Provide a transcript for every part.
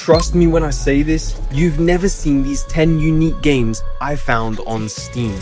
trust me when I say this, you've never seen these 10 unique games I found on Steam.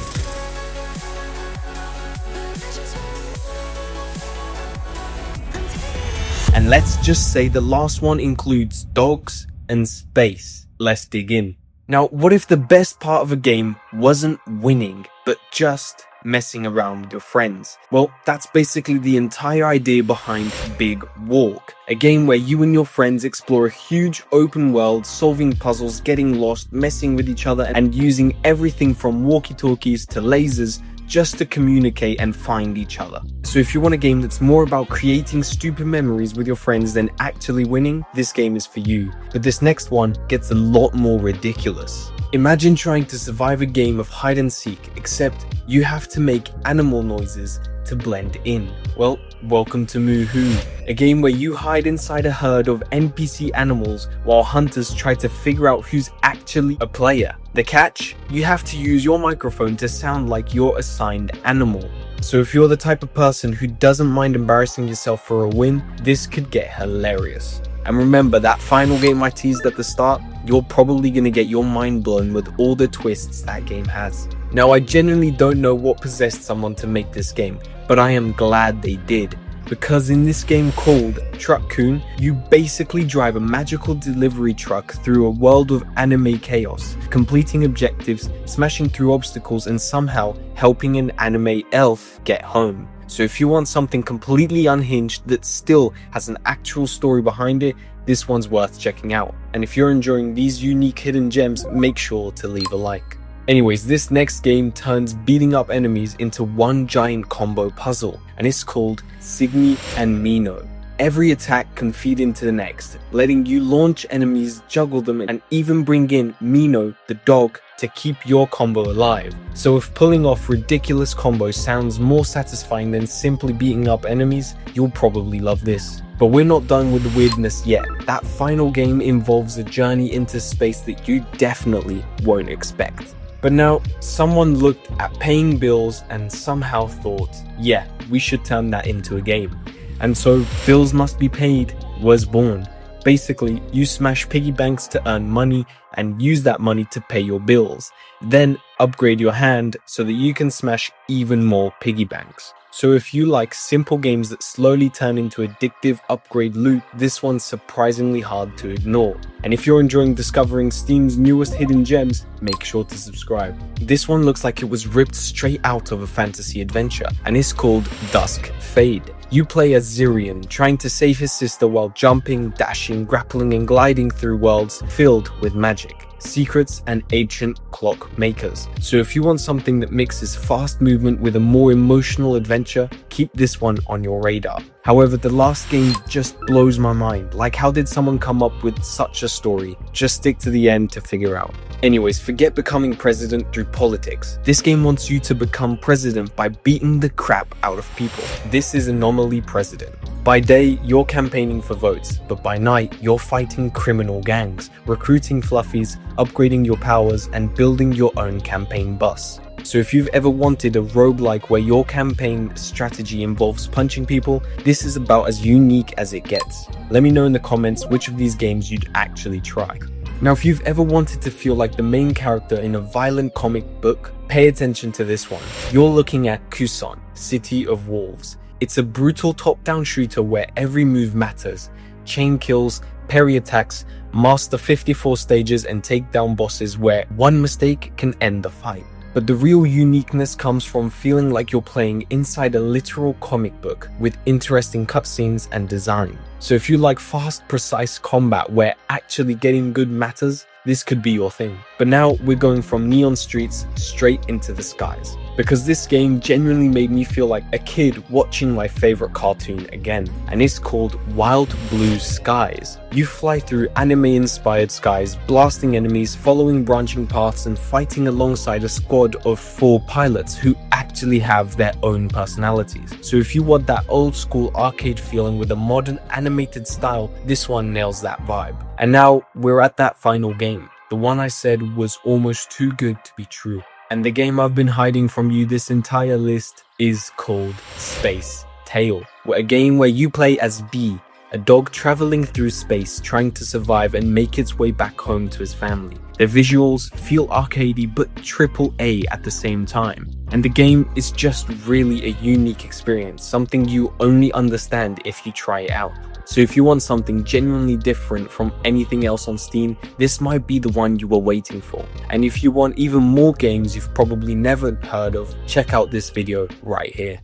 And let's just say the last one includes dogs and space. Let's dig in. Now, what if the best part of a game wasn't winning, but just messing around with your friends? Well, that's basically the entire idea behind Big Walk, a game where you and your friends explore a huge open world, solving puzzles, getting lost, messing with each other, and using everything from walkie-talkies to lasers just to communicate and find each other. So if you want a game that's more about creating stupid memories with your friends than actually winning, this game is for you. But this next one gets a lot more ridiculous. Imagine trying to survive a game of hide and seek, except you have to make animal noises to blend in. Well, welcome to Moo Who, a game where you hide inside a herd of NPC animals while hunters try to figure out who's actually a player. The catch? You have to use your microphone to sound like your assigned animal. So if you're the type of person who doesn't mind embarrassing yourself for a win, this could get hilarious. And remember, that final game I teased at the start, you're probably gonna get your mind blown with all the twists that game has. Now, I genuinely don't know what possessed someone to make this game, but I am glad they did. Because in this game called Truck-kun, you basically drive a magical delivery truck through a world of anime chaos, completing objectives, smashing through obstacles, and somehow helping an anime elf get home. So if you want something completely unhinged that still has an actual story behind it, this one's worth checking out. And if you're enjoying these unique hidden gems, make sure to leave a like. Anyways, this next game turns beating up enemies into one giant combo puzzle, and it's called Signy and Mino. Every attack can feed into the next, letting you launch enemies, juggle them, and even bring in Mino, the dog, to keep your combo alive. So if pulling off ridiculous combos sounds more satisfying than simply beating up enemies, you'll probably love this. But we're not done with the weirdness yet. That final game involves a journey into space that you definitely won't expect. But now, someone looked at paying bills and somehow thought, yeah, we should turn that into a game. And so, Bills Must Be Paid was born. Basically, you smash piggy banks to earn money and use that money to pay your bills. Then upgrade your hand so that you can smash even more piggy banks. So if you like simple games that slowly turn into addictive upgrade loot, this one's surprisingly hard to ignore. And if you're enjoying discovering Steam's newest hidden gems, make sure to subscribe. This one looks like it was ripped straight out of a fantasy adventure, and it's called Duskfade. You play as Zirian, trying to save his sister while jumping, dashing, grappling, and gliding through worlds filled with magic, secrets, and ancient clock makers. So if you want something that mixes fast movement with a more emotional adventure, keep this one on your radar. However, the last game just blows my mind. Like, how did someone come up with such a story? Just stick to the end to figure out. Anyways, forget becoming president through politics. This game wants you to become president by beating the crap out of people. This is Anomaly President. By day, you're campaigning for votes, but by night, you're fighting criminal gangs, recruiting fluffies, upgrading your powers, and building your own campaign bus. So if you've ever wanted a roguelike where your campaign strategy involves punching people, this is about as unique as it gets. Let me know in the comments which of these games you'd actually try. Now, if you've ever wanted to feel like the main character in a violent comic book, pay attention to this one. You're looking at Kusan, City of Wolves. It's a brutal top-down shooter where every move matters. Chain kills, parry attacks, master 54 stages, and take down bosses where one mistake can end the fight. But the real uniqueness comes from feeling like you're playing inside a literal comic book with interesting cutscenes and design. So if you like fast, precise combat where actually getting good matters, this could be your thing. But now we're going from neon streets straight into the skies, because this game genuinely made me feel like a kid watching my favorite cartoon again, and it's called Wild Blue Skies. You fly through anime-inspired skies, blasting enemies, following branching paths, and fighting alongside a squad of 4 pilots who actually have their own personalities. So if you want that old school arcade feeling with a modern animated style, this one nails that vibe. And now we're at that final game, the one I said was almost too good to be true. And the game I've been hiding from you this entire list is called Space Tale, a game where you play as B, a dog traveling through space trying to survive and make its way back home to his family. The visuals feel arcadey but AAA at the same time, and the game is just really a unique experience, something you only understand if you try it out. So if you want something genuinely different from anything else on Steam, this might be the one you were waiting for. And if you want even more games you've probably never heard of, check out this video right here.